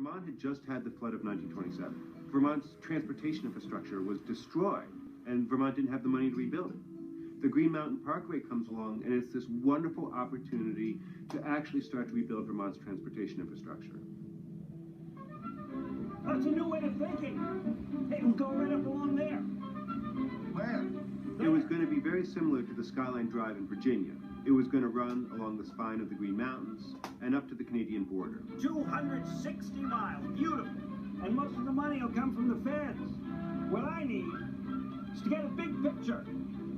Vermont had just had the flood of 1927. Vermont's transportation infrastructure was destroyed, and Vermont didn't have the money to rebuild it. The Green Mountain Parkway comes along, and it's this wonderful opportunity to actually start to rebuild Vermont's transportation infrastructure. That's a new way of thinking. Hey, we'll go right up along there. Where? It was going to be very similar to the Skyline Drive in Virginia. It was going to run along the spine of the Green Mountains and up to the Canadian border. 260 miles, beautiful. And most of the money will come from the feds. What I need is to get a big picture.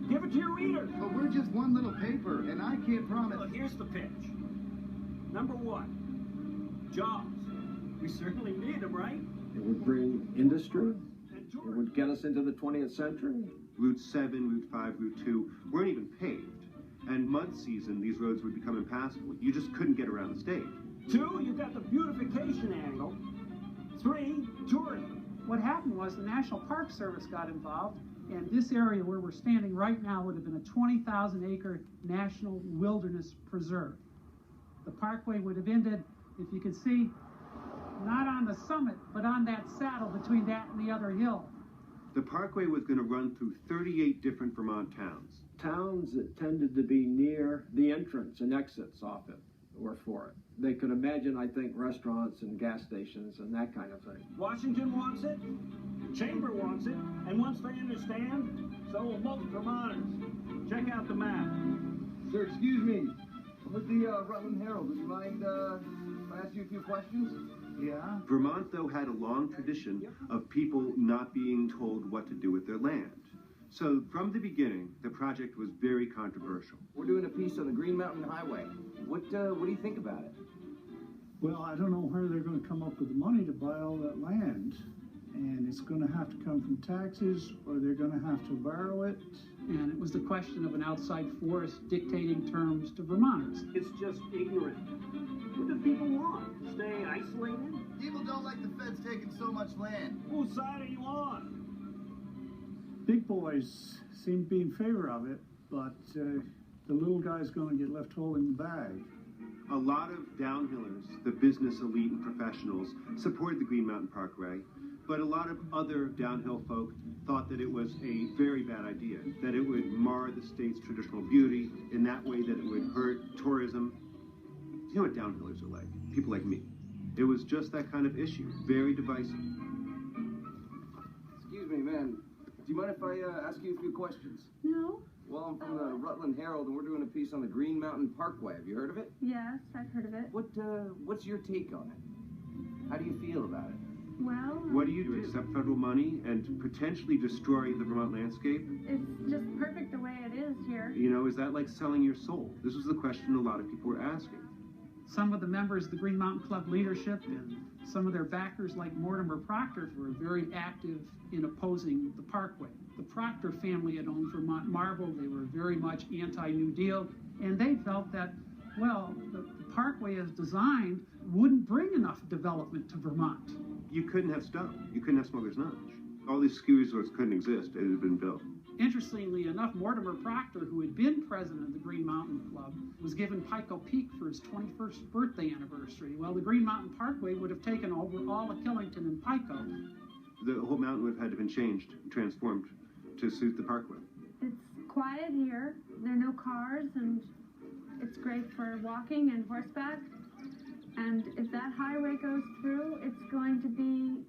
Give it to your readers. But we're just one little paper, and I can't promise. Well, here's the pitch. Number one, jobs. We certainly need them, right? It would bring industry. It would get us into the 20th century. Route 7, Route 5, Route 2 weren't even paved. And mud season, these roads would become impassable. You just couldn't get around the state. 2, you've got the beautification angle. 3, tourism. What happened was the National Park Service got involved, and this area where we're standing right now would have been a 20,000-acre national wilderness preserve. The parkway would have ended, if you can see, not on the summit, but on that saddle between that and the other hill. The parkway was going to run through 38 different Vermont towns. Towns that tended to be near the entrance and exits off it were for it. They could imagine, I think, restaurants and gas stations and that kind of thing. Washington wants it, the Chamber wants it, and once they understand, so will most Vermonters. Check out the map. Sir, excuse me. With the Rutland Herald, would you mind if I ask you a few questions? Yeah? Vermont, though, had a long tradition of people not being told what to do with their land. So, from the beginning, the project was very controversial. We're doing a piece on the Green Mountain Highway. What do you think about it? Well, I don't know where they're going to come up with the money to buy all that land. And it's going to have to come from taxes, or they're going to have to borrow it. And it was the question of an outside force dictating terms to Vermonters. It's just ignorant. What do people want? Stay isolated? People don't like the feds taking so much land. Whose side are you on? Big boys seem to be in favor of it, but the little guy's going to get left holding the bag. A lot of downhillers, the business elite and professionals, supported the Green Mountain Parkway, but a lot of other downhill folk thought that it was a very bad idea, that it would mar the state's traditional beauty in that way, that it would hurt tourism. You know what downhillers are like? People like me. It was just that kind of issue, very divisive. Excuse me, ma'am. Do you mind if I ask you a few questions? No. Well, I'm from the Rutland Herald, and we're doing a piece on the Green Mountain Parkway. Have you heard of it? Yes, I've heard of it. What's your take on it? How do you feel about it? Well, What do you do? Accept federal money and potentially destroy the Vermont landscape? it's just perfect the way it is here. You know, is that like selling your soul? This was the question a lot of people were asking. Some of the members of the Green Mountain Club leadership and some of their backers, like Mortimer Proctor, were very active in opposing the parkway. The Proctor family had owned Vermont Marble. They were very much anti-New Deal, and they felt that, well, the parkway as designed wouldn't bring enough development to Vermont. You couldn't have stone. You couldn't have Smuggler's Notch. All these ski resorts couldn't exist. It had been built. Interestingly enough, Mortimer Proctor, who had been president of the Green Mountain Club, was given Pico Peak for his 21st birthday anniversary. Well, the Green Mountain Parkway would have taken over all of Killington and Pico. The whole mountain would have had to have been changed, transformed to suit the parkway. It's quiet here. There are no cars, and it's great for walking and horseback. And if that highway goes through, it's going to be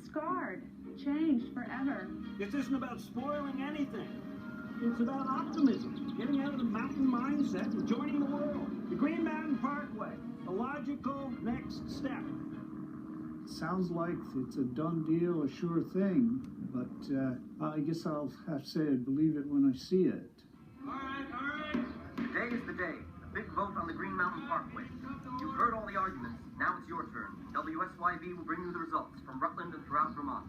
scarred, changed forever. This isn't about spoiling anything. It's about optimism, getting out of the mountain mindset and joining the world. The Green Mountain Parkway, a logical next step. Sounds like it's a done deal, a sure thing, but I guess I'll have to say I believe it when I see it. All right. Today is the day. A big vote on the Green Mountain Parkway. You've heard all the arguments. Now it's your turn. WSYV will bring you the results from Rutland and throughout Vermont.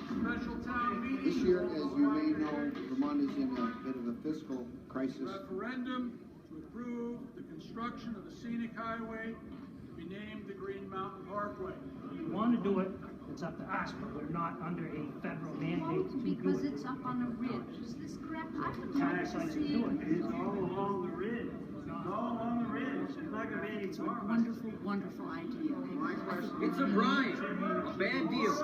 Special town meeting. This year, as you may know, Vermont is in a bit of a fiscal crisis. Referendum to approve the construction of the scenic highway to be named the Green Mountain Parkway. If you want to do it, it's up to us, but we're not under a federal mandate to do it. Because it's up on a ridge. Is this correct? Town decides to do it. It's all along the ridge. It's all along the ridge. It's not going to be any It's a wonderful, wonderful idea. My question It's a bribe, a bad deal.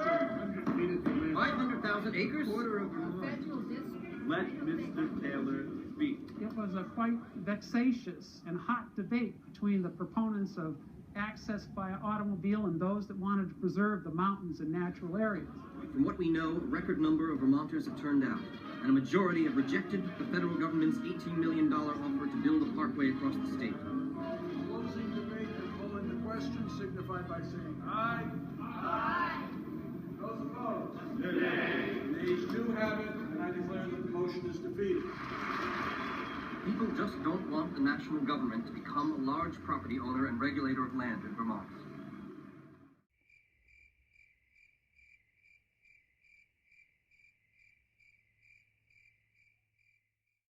500,000 acres? Let Mr. Taylor speak. It was a quite vexatious and hot debate between the proponents of access by automobile and those that wanted to preserve the mountains and natural areas. From what we know, a record number of Vermonters have turned out, and a majority have rejected the federal government's $18 million offer to build a parkway across the state. Closing debate and calling the question signify by saying aye. Aye. Those opposed? Nay. Nays do have it, and I declare that the motion is defeated. People just don't want the national government to become a large property owner and regulator of land in Vermont.